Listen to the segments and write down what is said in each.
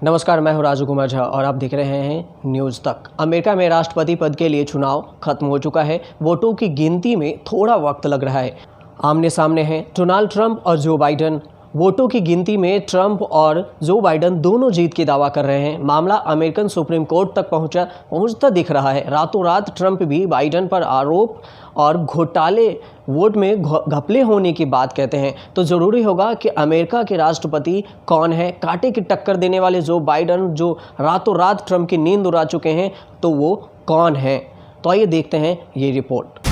नमस्कार, मैं हूं राजू कुमार झा और आप देख रहे हैं न्यूज़ तक। अमेरिका में राष्ट्रपति पद के लिए चुनाव खत्म हो चुका है। वोटों की गिनती में थोड़ा वक्त लग रहा है। आमने सामने हैं डोनाल्ड ट्रंप और जो बाइडन। वोटों की गिनती में ट्रंप और जो बाइडन दोनों जीत के दावा कर रहे हैं। मामला अमेरिकन सुप्रीम कोर्ट तक पहुंचता दिख रहा है। रातों रात ट्रंप भी बाइडन पर आरोप और घोटाले वोट में घपले होने की बात कहते हैं। तो ज़रूरी होगा कि अमेरिका के राष्ट्रपति कौन है। कांटे की टक्कर देने वाले जो बाइडन, जो रातों रात ट्रंप की नींद उड़ा चुके हैं, तो वो कौन है। तो आइए देखते हैं ये report.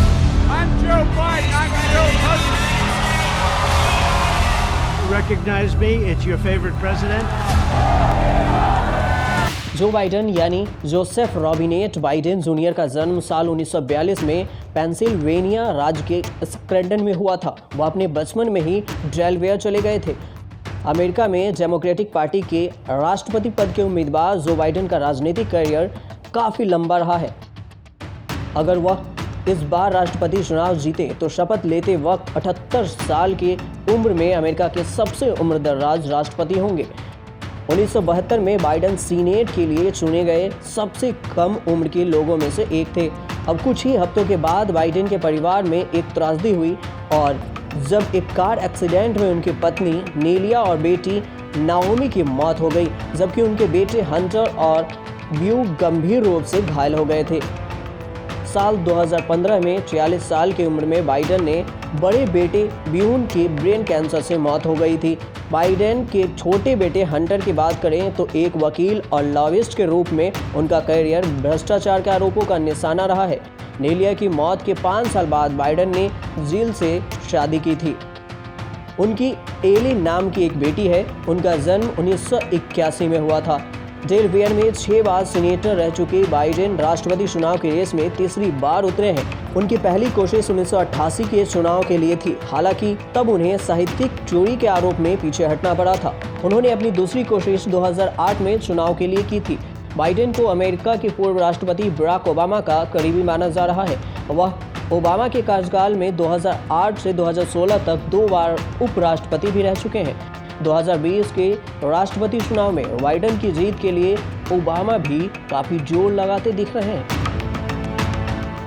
Recognize me, it's your favorite president. जो बाइडन यानी जोसेफ रॉबिनेट बाइडेन जूनियर का जन्म साल 1942 में पेंसिल्वेनिया राज्य के स्क्रैंडन में हुआ था। वो अपने बचपन में ही डेलावेयर चले गए थे। अमेरिका में डेमोक्रेटिक पार्टी के राष्ट्रपति पद के उम्मीदवार जो बाइडन का राजनीतिक करियर काफ़ी लंबा रहा है। अगर वह इस बार राष्ट्रपति चुनाव जीते तो शपथ लेते वक्त 78 साल की उम्र में अमेरिका के सबसे उम्रदराज राष्ट्रपति होंगे। 1972 में बाइडन सीनेट के लिए चुने गए सबसे कम उम्र के लोगों में से एक थे। अब कुछ ही हफ्तों के बाद बाइडन के परिवार में एक त्रासदी हुई और जब एक कार एक्सीडेंट में उनकी पत्नी नेलिया और बेटी नाओमी की मौत हो गई, जबकि उनके बेटे हंटर और ब्यू गंभीर रूप से घायल हो गए थे। साल 2015 में 46 साल की उम्र में बाइडन ने बड़े बेटे ब्यून की ब्रेन कैंसर से मौत हो गई थी। बाइडन के छोटे बेटे हंटर की बात करें तो एक वकील और लॉबिस्ट के रूप में उनका करियर भ्रष्टाचार के आरोपों का निशाना रहा है। नेलिया की मौत के 5 साल बाद बाइडन ने जिल से शादी की थी। उनकी एली नाम की एक बेटी है। उनका जन्म 1981 में हुआ था। डेलावेयर में 6 बार सीनेटर रह चुके बाइडन राष्ट्रपति चुनाव की रेस में तीसरी बार उतरे हैं। उनकी पहली कोशिश 1988 के चुनाव के लिए थी, हालांकि तब उन्हें साहित्यिक चोरी के आरोप में पीछे हटना पड़ा था। उन्होंने अपनी दूसरी कोशिश 2008 में चुनाव के लिए की थी। बाइडन को अमेरिका के पूर्व राष्ट्रपति बराक ओबामा का करीबी माना जा रहा है। वह ओबामा के कार्यकाल में 2008 से 2016 तक 2 बार उपराष्ट्रपति भी रह चुके हैं। 2020 के राष्ट्रपति चुनाव में बाइडन की जीत के लिए ओबामा भी काफी जोर लगाते दिख रहे हैं।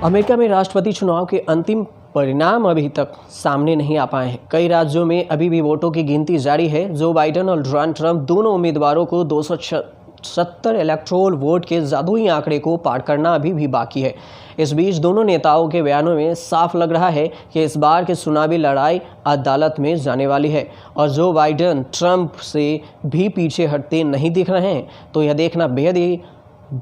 अमेरिका में राष्ट्रपति चुनाव के अंतिम परिणाम अभी तक सामने नहीं आ पाए हैं। कई राज्यों में अभी भी वोटों की गिनती जारी है। जो बाइडन और डोनाल्ड ट्रंप दोनों उम्मीदवारों को 270 इलेक्टोरल वोट के जादुई आंकड़े को पार करना अभी भी बाकी है। इस बीच दोनों नेताओं के बयानों में साफ लग रहा है कि इस बार की चुनावी लड़ाई अदालत में जाने वाली है और जो बाइडन ट्रंप से भी पीछे हटते नहीं दिख रहे हैं। तो यह देखना बेहद ही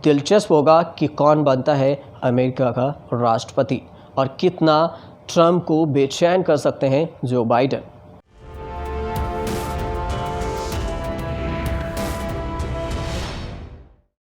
दिलचस्प होगा कि कौन बनता है अमेरिका का राष्ट्रपति और कितना ट्रंप को बेचैन कर सकते हैं जो बाइडन।